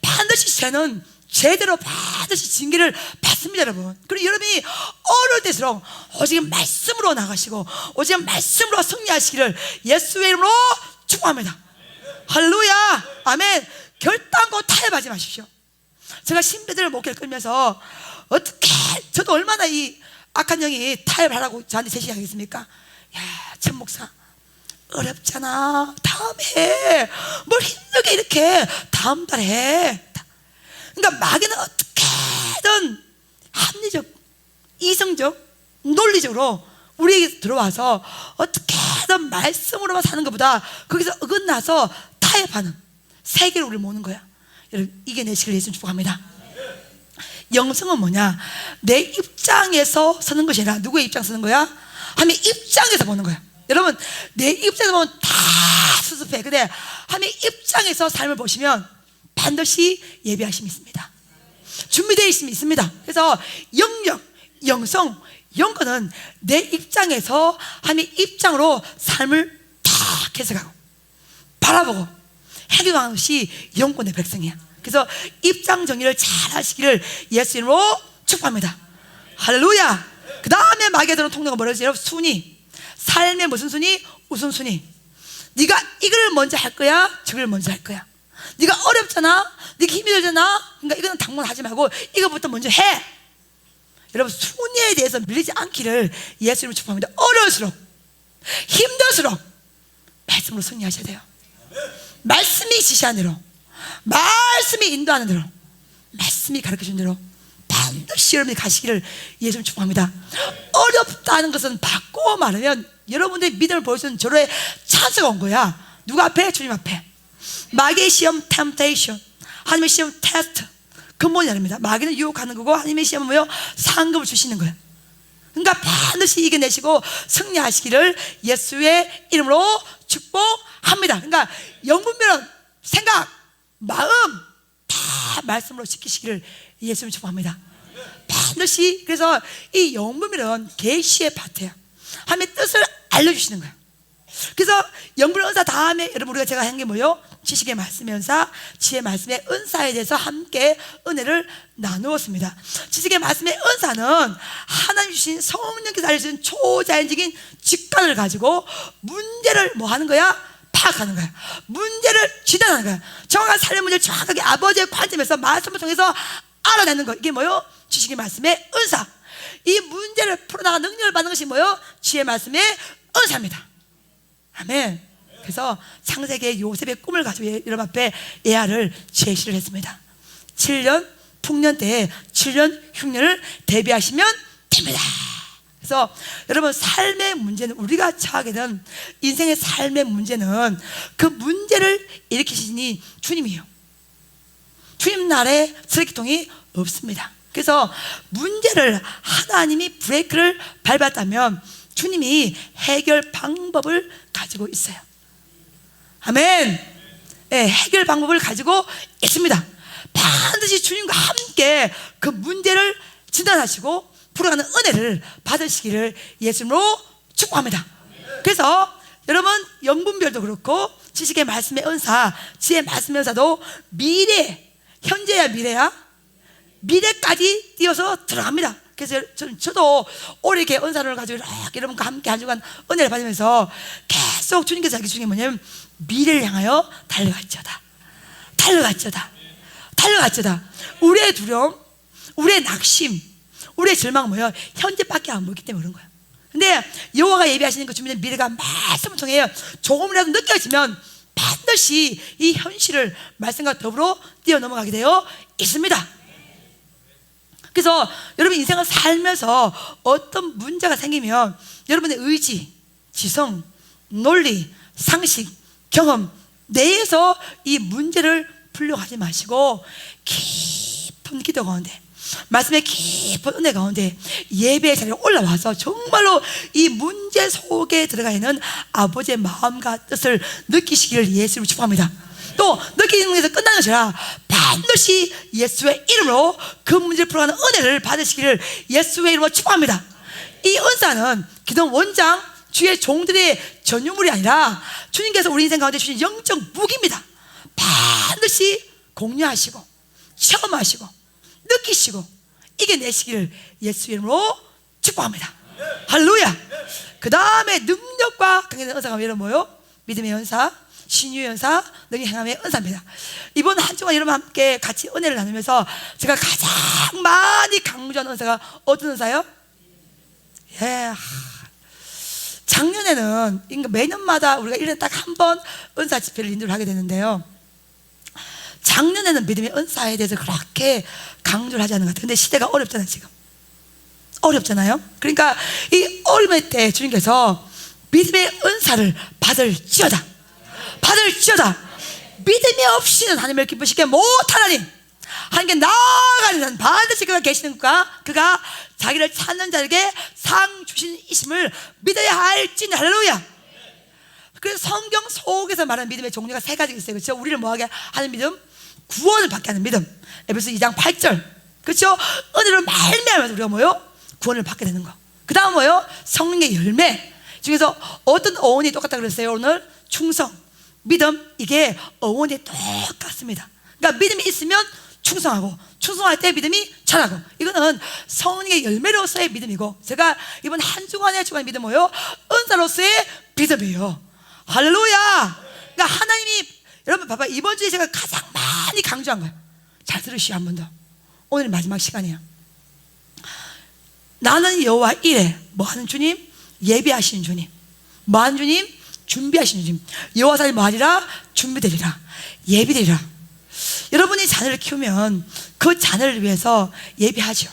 반드시 죄는 제대로 반드시 징계를 받습니다, 여러분. 그리고 여러분이 어려울 때일수록 오직 말씀으로 나가시고 오직 말씀으로 승리하시기를 예수의 이름으로 축복합니다. 할렐루야. 아멘. 결단코 타협하지 마십시오. 제가 신배들을 목회를 끌면서 어떻게, 저도 얼마나 이 악한 영이 타협하라고 저한테 제시하겠습니까? 야, 천 목사 어렵잖아, 다음에 해. 뭘 힘들게 이렇게 다음 달에 해. 그러니까 마귀는 어떻게든 합리적, 이성적, 논리적으로 우리에게 들어와서 어떻게든 말씀으로만 사는 것보다 거기서 어긋나서 타협하는 세계로 우리를 모는 거야. 여러분, 이겨내시길 예수님 축복합니다. 영성은 뭐냐? 내 입장에서 서는 것이 아니라 누구의 입장 서는 거야? 하나님의 입장에서 보는 거야. 여러분, 내 입장에서 보면 다 수습해. 근데 하나님의 입장에서 삶을 보시면 반드시 예비하심이 있습니다. 준비되어 있음이 있습니다. 그래서 영역, 영성, 영권은 내 입장에서 하나님의 입장으로 삶을 다 해석하고 바라보고 행동하는 것이 영권의 백성이야. 그래서 입장 정리를 잘 하시기를 예수 이름으로 축복합니다. 할렐루야. 그 다음에 마귀들은 통로가 뭐라지? 여러분, 순위. 삶의 무슨 순위? 우선순위. 네가 이걸 먼저 할 거야, 저걸 먼저 할 거야. 네가 어렵잖아, 네가 힘이 들잖아. 그러니까 이거는 당분하지 말고 이거부터 먼저 해. 여러분, 순위에 대해서 밀리지 않기를 예수님을 축복합니다. 어려울수록, 힘들수록 말씀으로 승리하셔야 돼요. 말씀이 지시하는 대로, 말씀이 인도하는 대로, 말씀이 가르쳐준 대로 반드시 여러분이 가시기를 예수님 축복합니다. 어렵다는 것은 바꿔 말하면 여러분들의 믿음을 보여주는 절호의 찬스가 온 거야. 누가 앞에? 주님 앞에. 마귀의 시험, 템테이션. 하나님의 시험, 테스트. 근본이 다릅니다. 마귀는 유혹하는 거고, 하나님의 시험은 뭐요? 상급을 주시는 거예요. 그러니까 반드시 이겨내시고 승리하시기를 예수의 이름으로 축복합니다. 그러니까 영분별은 생각, 마음 다 말씀으로 지키시기를 예수님 축복합니다. 반드시. 그래서 이 영분별은 계시의 파트예요. 하나님의 뜻을 알려주시는 거예요. 그래서 영분별 은사 다음에 여러분 우리가 제가 한 게 뭐예요? 지식의 말씀의 은사, 지혜의 말씀의 은사에 대해서 함께 은혜를 나누었습니다. 지식의 말씀의 은사는 하나님 주신 성령께서 알려주신 초자연적인 직관을 가지고 문제를 뭐 하는 거야? 파악하는 거야. 문제를 진단하는 거야. 정확한 삶의 문제를 정확하게 아버지의 관점에서 말씀을 통해서 알아내는 거. 이게 뭐요? 지식의 말씀의 은사. 이 문제를 풀어나가 능력을 받는 것이 뭐요? 지혜의 말씀의 은사입니다. 아멘. 그래서 창세기의 요셉의 꿈을 가지고 여러분 앞에 예화를 제시를 했습니다. 7년 풍년 때에 7년 흉년을 대비하시면 됩니다. 그래서 여러분, 삶의 문제는, 우리가 처하게 된 인생의 삶의 문제는 그 문제를 일으키시니 주님이에요. 주님 나라에 쓰레기통이 없습니다. 그래서 문제를 하나님이 브레이크를 밟았다면 주님이 해결 방법을 가지고 있어요. 아멘. 네, 해결 방법을 가지고 있습니다. 반드시 주님과 함께 그 문제를 진단하시고 풀어가는 은혜를 받으시기를 예수님으로 축복합니다. 그래서 여러분, 영분별도 그렇고 지식의 말씀의 은사, 지혜의 말씀의 은사도 미래, 현재야 미래야, 미래까지 띄어서 들어갑니다. 그래서 저도 올해 이렇게 은사를 가지고 이렇게 여러분과 함께 한 주간 은혜를 받으면서 계속 주님께서 하기 중에 뭐냐면 미래를 향하여 달려갔죠다. 달려갔죠다. 달려갔죠다. 우리의 두려움, 우리의 낙심, 우리의 절망은 뭐예요? 현재밖에 안 보이기 때문에 그런 거예요. 근데 여호와가 예비하시는 그 준비된 미래가 말씀을 통해 조금이라도 느껴지면 반드시 이 현실을 말씀과 더불어 뛰어넘어가게 되어 있습니다. 그래서 여러분 인생을 살면서 어떤 문제가 생기면 여러분의 의지, 지성, 논리, 상식, 경험 내에서 이 문제를 풀려고 하지 마시고 깊은 기도 가운데, 말씀의 깊은 은혜 가운데 예배의 자리에 올라와서 정말로 이 문제 속에 들어가 있는 아버지의 마음과 뜻을 느끼시기를 예수님을 축복합니다. 또 느끼는 것에서 끝나는 것이라 반드시 예수의 이름으로 그 문제를 풀어가는 은혜를 받으시기를 예수의 이름으로 축복합니다. 이 은사는 기존 원장 주의 종들의 전유물이 아니라 주님께서 우리 인생 가운데 주신 영적 무기입니다. 반드시 공유하시고 체험하시고 느끼시고 이겨내시기를 예수의 이름으로 축복합니다. 할렐루야. 그 다음에 능력과 강력한 은사가 여러분 뭐예요? 믿음의 은사, 신유의 은사, 능히 행함의 은사입니다. 이번 한 주간 여러분 함께 같이 은혜를 나누면서 제가 가장 많이 강조하는 은사가 어떤 은사예요? 예. 작년에는 매년마다 우리가 1년에 딱 한 번 은사 집회를 인도를 하게 되는데요, 작년에는 믿음의 은사에 대해서 그렇게 강조를 하지 않는 것 같아요. 근데 시대가 어렵잖아요. 지금 어렵잖아요. 그러니까 이 어려움의 때 주님께서 믿음의 은사를 받을지어다, 받을지어다. 믿음이 없이는 하나님을 기쁘시게 못하나니 하나님께 나아가는 반드시 그가 계시는가, 그가 자기를 찾는 자에게 상 주신 이심을 믿어야 할지니. 할렐루야. 그래서 성경 속에서 말하는 믿음의 종류가 세 가지가 있어요. 그렇죠? 우리를 뭐하게 하는 믿음? 구원을 받게 하는 믿음. 에베소 2장 8절. 그렇죠? 은혜로 말미암아서 우리가 뭐요? 구원을 받게 되는 거. 그 다음 뭐요? 성령의 열매 중에서 어떤 어원이 똑같다 그랬어요? 오늘 충성, 믿음, 이게 어원이 똑같습니다. 그러니까 믿음이 있으면 충성하고, 충성할 때 믿음이 자라고. 이거는 성령의 열매로서의 믿음이고, 제가 이번 한 주간의 믿음 뭐요? 은사로서의 믿음이에요. 할렐루야. 그러니까 하나님이, 여러분 봐봐, 이번 주에 제가 가장 많이 강조한 거예요. 잘 들으시오. 한 번 더. 오늘 마지막 시간이야. 나는 여호와 이래. 뭐하는 주님? 예비하시는 주님. 뭐하는 주님? 준비하시는 주님. 여호와 사람이 뭐하리라? 준비되리라. 예비되리라. 여러분이 자녀를 키우면 그 자녀를 위해서 예비하죠.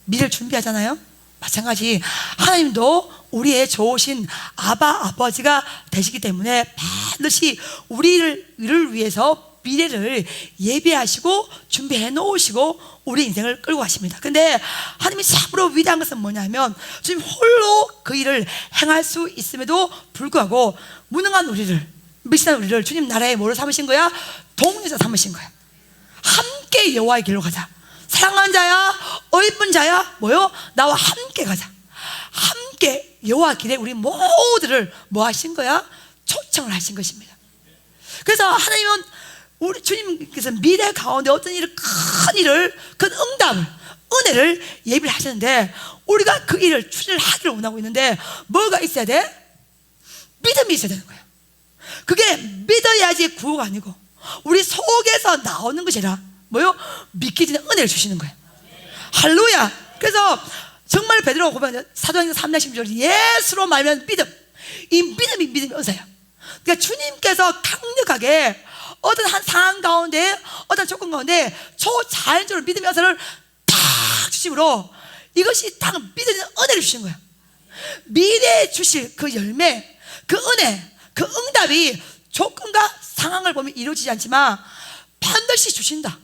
미래를 준비하잖아요. 마찬가지 하나님도 우리의 좋으신 아버지가 되시기 때문에 반드시 우리를 위해서 미래를 예비하시고 준비해 놓으시고 우리 인생을 끌고 가십니다. 근데 하나님이 참으로 위대한 것은 뭐냐면 주님 홀로 그 일을 행할 수 있음에도 불구하고 무능한 우리를, 미신한 우리를 주님 나라에 뭐로 삼으신 거야? 동료자 삼으신 거야. 함께 여호와의 길로 가자. 사랑하는 자야, 의쁜 자야, 뭐요? 나와 함께 가자. 함께 여호와 길에 우리 모두를 뭐 하신 거야? 초청을 하신 것입니다. 그래서 하나님은 우리 주님께서 미래 가운데 어떤 일을, 큰 일을, 큰 응답을, 은혜를 예비를 하셨는데 우리가 그 일을 추진을 하기를 원하고 있는데 뭐가 있어야 돼? 믿음이 있어야 되는 거야. 그게 믿어야지 구호가 아니고 우리 속에서 나오는 것이라 뭐요? 믿기 전에 은혜를 주시는 거예요. 할렐루야. 그래서 정말 베드로가 고백하는 사도행전 3장 16절 예수로 말하면 믿음. 이 믿음이 은사야. 그러니까 주님께서 강력하게 어떤 한 상황 가운데 어떤 조건 가운데 초자연적으로 믿음의 은사를 탁 주심으로 이것이 딱 믿음의 은혜를 주시는 거야. 미래에 주실 그 열매, 그 은혜, 그 응답이 조건과 상황을 보면 이루어지지 않지만 반드시 주신다.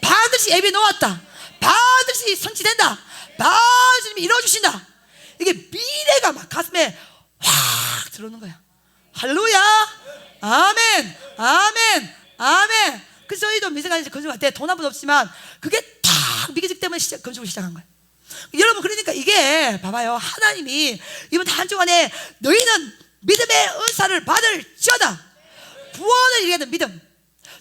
반드시 예비해 놓았다. 반드시 성취된다. 반드시 이루어주신다. 이게 미래가 막 가슴에 확 들어오는 거야. 할렐루야. 아멘. 아멘. 아멘. 그래서 저희도 민생관리 건축할 때 돈 한 푼 없지만 그게 딱 믿기 때문에 건축을 시작한 거예요. 여러분, 그러니까 이게 봐봐요. 하나님이 이번 한 주간에 너희는 믿음의 은사를 받을지어다. 구원을 이루는 믿음,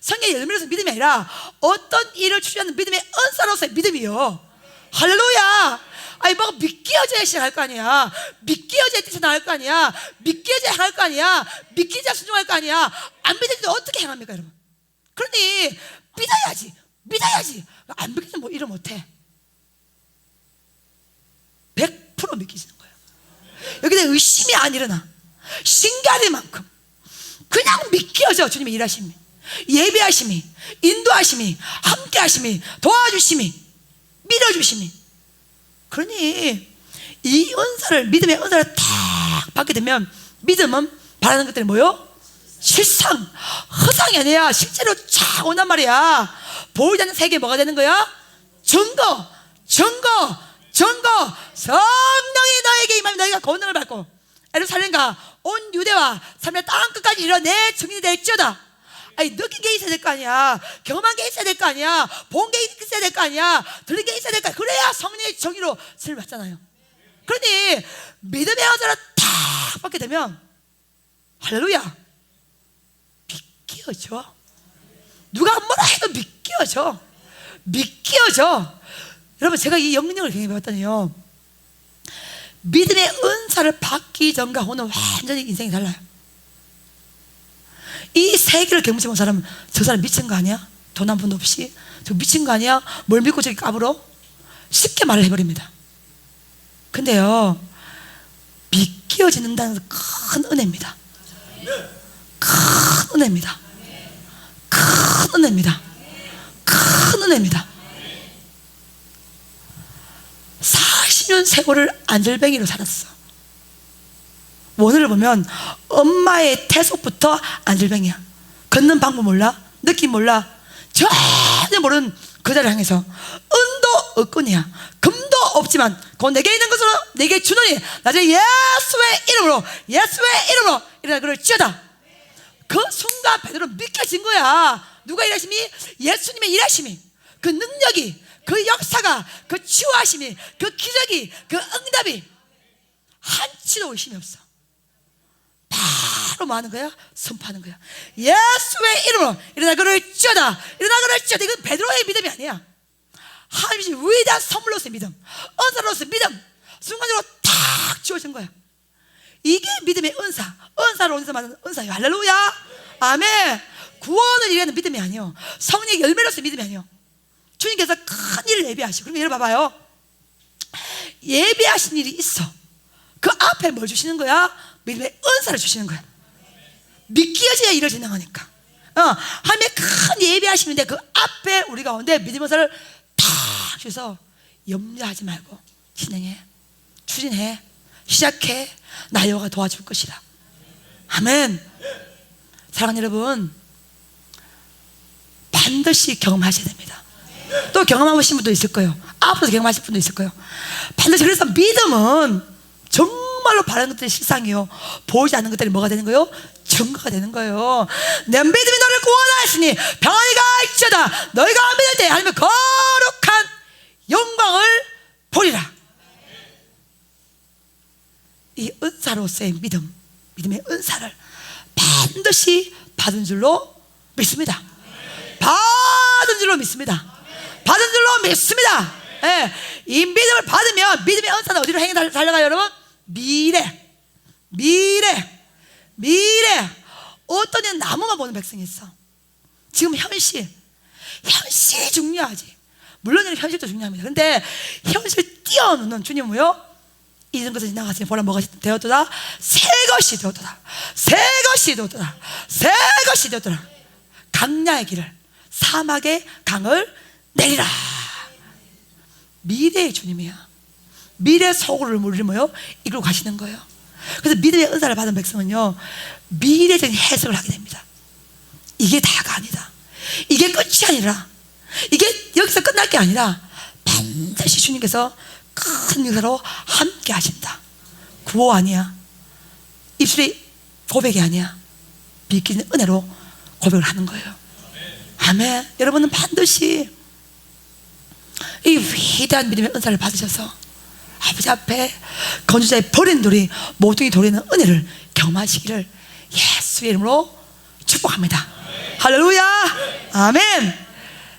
성령의 열매로서 믿음이 아니라 어떤 일을 추진하는 믿음의 은사로서의 믿음이요. 할렐루야. 아니 뭐가 믿기어져야 시작할 거 아니야. 믿기어져야 뛰쳐나갈 거 아니야. 믿기어져야 행할 거 아니야. 믿기어져야 순종할 거 아니야. 안 믿어도 어떻게 행합니까 여러분? 그러니 믿어야지. 안 믿기면 뭐 일을 못해. 100% 믿기시는 거예요. 여기다 의심이 안 일어나. 신기할 만큼 그냥 믿기어져. 주님의 일하심이, 예배하심이, 인도하심이, 함께하심이, 도와주심이, 밀어주심이. 그러니 이 은사를, 믿음의 은사를 딱 받게 되면 믿음은 바라는 것들이 뭐요? 실상, 허상이 아니야. 실제로 쫙 온단 말이야. 보이지 않는 세계에 뭐가 되는 거야? 증거. 성령이 너에게 임하면 너희가 권능을 받고 예루살렘과 온 유대와 사마리아 땅 끝까지 이르러 내 증인이 될지어다. 아니 느낀 게 있어야 될 거 아니야. 경험한 게 있어야 될 거 아니야. 본 게 있어야 될 거 아니야. 들린 게 있어야 될 거 아니야. 그래야 성령의 정의로 쓰임 받잖아요. 그러니 믿음의 은사를 탁 받게 되면 할렐루야, 믿겨져. 누가 뭐라 해도 믿겨져. 여러분, 제가 이 영역을 경험해 봤더니요, 믿음의 은사를 받기 전과 후는 완전히 인생이 달라요. 이 세계를 경험해 본 사람은 저 사람 미친 거 아니야? 돈 한 푼도 없이 저 미친 거 아니야? 뭘 믿고 저기 까불어? 쉽게 말을 해버립니다. 근데요, 믿겨지는다는 것은 큰 은혜입니다. 큰 은혜입니다. 40년 세월을 안절뱅이로 살았어. 원어를 보면 엄마의 태속부터 안절뱅이야. 걷는 방법 몰라, 느낌 몰라, 전혀 모르는 그 자리를 향해서 은도 없거니와 금도 없지만 곧 내게 있는 것으로 내게 주노니 나중에 예수의 이름으로 일어나 그럴지어다. 그 순간 베드로는 믿겨진 거야. 누가 일하심이? 예수님의 일하심이, 그 능력이, 그 역사가, 그 치유하심이, 그 기적이, 그 응답이 한치도 의심이 없어. 바로 뭐 하는 거야? 선포하는 거야. 예수의 이름으로 일어나 그럴지어다. 이건 베드로의 믿음이 아니야. 하나님이 위대한 선물로서의 믿음, 은사로서의 믿음, 순간적으로 탁 주어진 거야. 이게 믿음의 은사로 온서 받는 은사예요. 할렐루야. 아멘. 구원을 이루는 믿음이 아니요, 성령의 열매로서의 믿음이 아니요. 주님께서 큰 일을 예비하시고, 그럼 여러분 봐봐요. 예비하신 일이 있어. 그 앞에 뭘 주시는 거야? 믿음의 은사를 주시는 거야. 믿기어져야 일을 진행하니까. 하나님의 큰 예비하시는데 그 앞에 우리 가운데 믿음의 은사를 탁 주셔서 염려하지 말고 진행해, 추진해, 시작해. 나 여호와가 도와줄 것이다. 아멘. 사랑하는 여러분, 반드시 경험하셔야 됩니다. 또 경험하신 분도 있을 거예요. 앞으로 경험하실 분도 있을 거예요. 반드시. 그래서 믿음은 정말로 바라는 것들이 실상이요, 보이지 않는 것들이 뭐가 되는 거예요? 증거가 되는 거예요. 내 믿음이 너를 구원하시니 평안히 갈지어다. 너희가 믿을 때 하나님의 거룩한 영광을 보리라. 이 은사로서의 믿음, 믿음의 은사를 반드시 받은 줄로 믿습니다. 받은 줄로 믿습니다. 받은 줄로 믿습니다. 예, 이 믿음을 받으면 믿음의 은사는 어디로 행해 달려가요, 여러분? 미래. 어떤 애는 나무만 보는 백성이 있어. 지금 현실이 중요하지. 물론 현실도 중요합니다. 근데 현실 뛰어넘는 주님은요, 이런 것을 지나갔으니 보라 뭐가 되었도다? 새 것이 되었도다. 새 것이 되었도다. 새 것이 되었도다. 강야의 길을, 사막의 강을 내리라. 미래의 주님이야. 미래 속으로 우리를 뭐요? 이끌고 가시는 거예요. 그래서 믿음의 은사를 받은 백성은요, 미래적인 해석을 하게 됩니다. 이게 다가 아니다. 이게 끝이 아니라, 이게 여기서 끝날 게 아니라 반드시 주님께서 큰 역사로 함께 하신다. 구호 아니야. 입술이 고백이 아니야. 믿기는 은혜로 고백을 하는 거예요. 아멘. 여러분은 반드시 이 위대한 믿음의 은사를 받으셔서 아버지 앞에 건주자의 버린 돌이 모퉁이 돌리는 은혜를 경험하시기를 예수의 이름으로 축복합니다. 할렐루야. 아멘.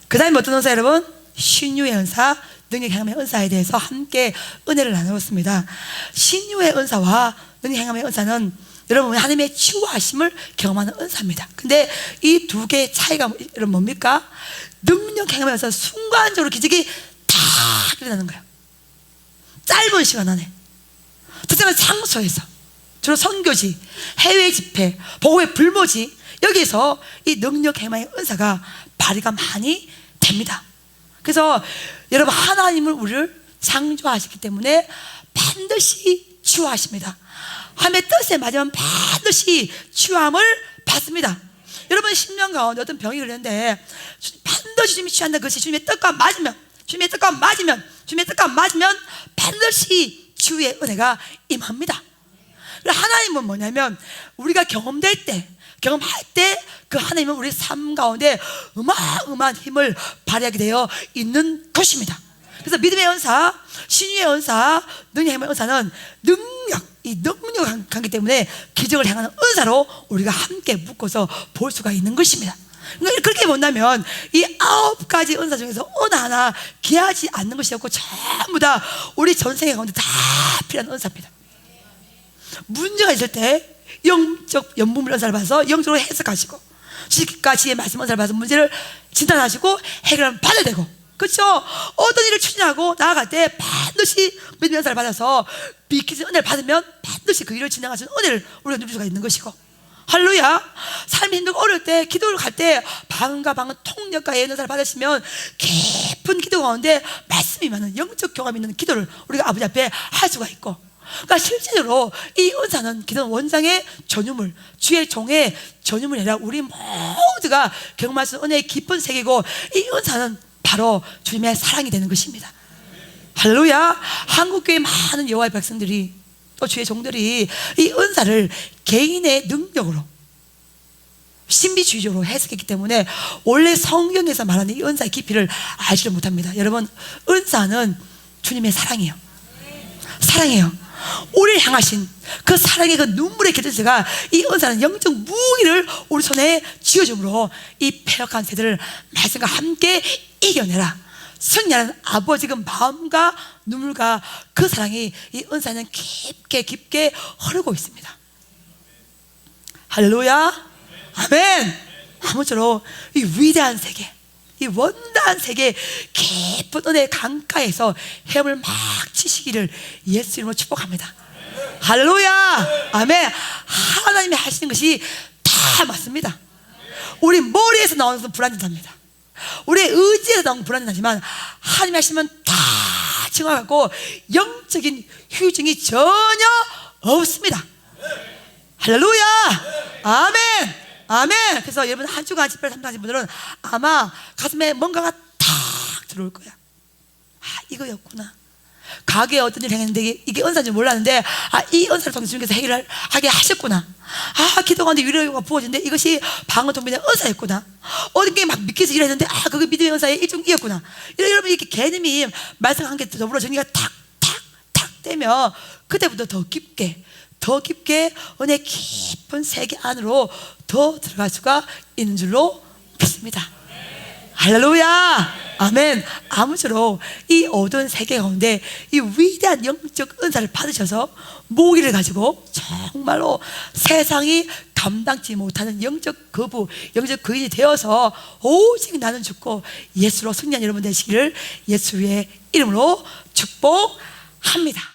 그 다음에 어떤 은사, 여러분? 신유의 은사, 능력 행함의 은사에 대해서 함께 은혜를 나누었습니다. 신유의 은사와 능력 행함의 은사는 여러분 하나님의 치유하심을 경험하는 은사입니다. 근데 이 두 개의 차이가 여러분 뭡니까? 능력 행함의 은사는 순간적으로 기적이 다 일어나는 거예요. 짧은 시간 안에, 특정한 장소에서, 주로 선교지, 해외 집회, 복음의 불모지, 여기서 이 능력 행함의 은사가 발휘가 많이 됩니다. 그래서 여러분 하나님을 우리를 창조하셨기 때문에 반드시 치유하십니다. 하나님의 뜻에 맞으면 반드시 치유함을 받습니다. 여러분 10년 가운데 어떤 병이 걸렸는데 반드시 주님이 치유한다. 그것이 주님의 뜻과 맞으면, 주님의 뜻과 맞으면 반드시 치유의 은혜가 임합니다. 하나님은 뭐냐면 우리가 경험할 때 그 하나님은 우리 삶 가운데 어마어마한 힘을 발휘하게 되어 있는 것입니다. 그래서 믿음의 은사, 신유의 은사, 능력의 은사는 이 능력 관계 때문에 기적을 행하는 은사로 우리가 함께 묶어서 볼 수가 있는 것입니다. 그렇게 본다면 이 9가지 은사 중에서 어느 하나 귀하지 않는 것이 없고 전부 다 우리 전생에 가운데 다 필요한 은사입니다. 문제가 있을 때 영적 연분별 은사를 받아서 영적으로 해석하시고, 지식과 지혜의 말씀 은사를 받아서 문제를 진단하시고 해결하면 받아야 되고, 그렇죠? 어떤 일을 추진하고 나아갈 때 반드시 믿음의 은사를 받아서 믿기는 은혜를 받으면 반드시 그 일을 진행할 수 있는 은혜를 우리가 누릴 수가 있는 것이고, 할렐루야. 삶이 힘들고 어려울 때 기도를 갈 때 방언과 통역과 예언 은사를 받으시면 깊은 기도 가운데 말씀이 많은 영적 경험이 있는 기도를 우리가 아버지 앞에 할 수가 있고, 그러니까 실제로 이 은사는 기도는 원장의 전유물, 주의 종의 전유물이 아니라 우리 모두가 경험할 수 있는 은혜의 깊은 세계고, 이 은사는 바로 주님의 사랑이 되는 것입니다. 할렐루야. 한국교회 많은 여호와의 백성들이 또 주의 종들이 이 은사를 개인의 능력으로 신비주의적으로 해석했기 때문에 원래 성경에서 말하는 이 은사의 깊이를 알지를 못합니다. 여러분, 은사는 주님의 사랑이에요. 우리를 향하신 그 사랑의 그 눈물의 기도가, 이 은사는 영적 무기를 우리 손에 쥐어줌으로 이 패역한 세대를 말씀과 함께 이겨내라. 승리하는 아버지 그 마음과 눈물과 그 사랑이 이 은사는 깊게 흐르고 있습니다. 할렐루야. 아멘. 아무쪼록 이 위대한 세계, 이 원대한 세계 깊은 은혜의 강가에서 헤엄을 막 치시기를 예수 이름으로 축복합니다. 할렐루야. 아멘. 하나님이 하시는 것이 다 맞습니다. 우리 머리에서 나오는 것은 불완전합니다. 우리의 의지에서 나오는 건 불완전하지만 하나님이 하시면 다 정확하고 영적인 휴증이 전혀 없습니다. 할렐루야. 아멘. 아멘. 그래서 여러분 한 주간 집회를 참석하신 분들은 아마 가슴에 뭔가가 탁 들어올 거야. 이거였구나. 가게에 어떤 일을 행했는데 이게 은사인지 몰랐는데 이 은사를 통해서 주님께서 해결을 하게 하셨구나. 기도하는데 위로가 부어지는데 이것이 방언통변의 은사였구나. 어딘가 막 믿기서 일했는데 그게 믿음의 은사의 일종이었구나. 여러분 이렇게 개념이 말씀 한 개 더불어 정리가 탁탁탁 되면 그때부터 더 깊게 은혜 깊은 세계 안으로 더 들어갈 수가 있는 줄로 믿습니다. 할렐루야. 아멘. 아무쪼록 이 어두운 세계 가운데 이 위대한 영적 은사를 받으셔서 모기를 가지고 정말로 세상이 감당치 못하는 영적 거부, 영적 거인이 되어서 오직 나는 죽고 예수로 승리한 여러분 되시기를 예수의 이름으로 축복합니다.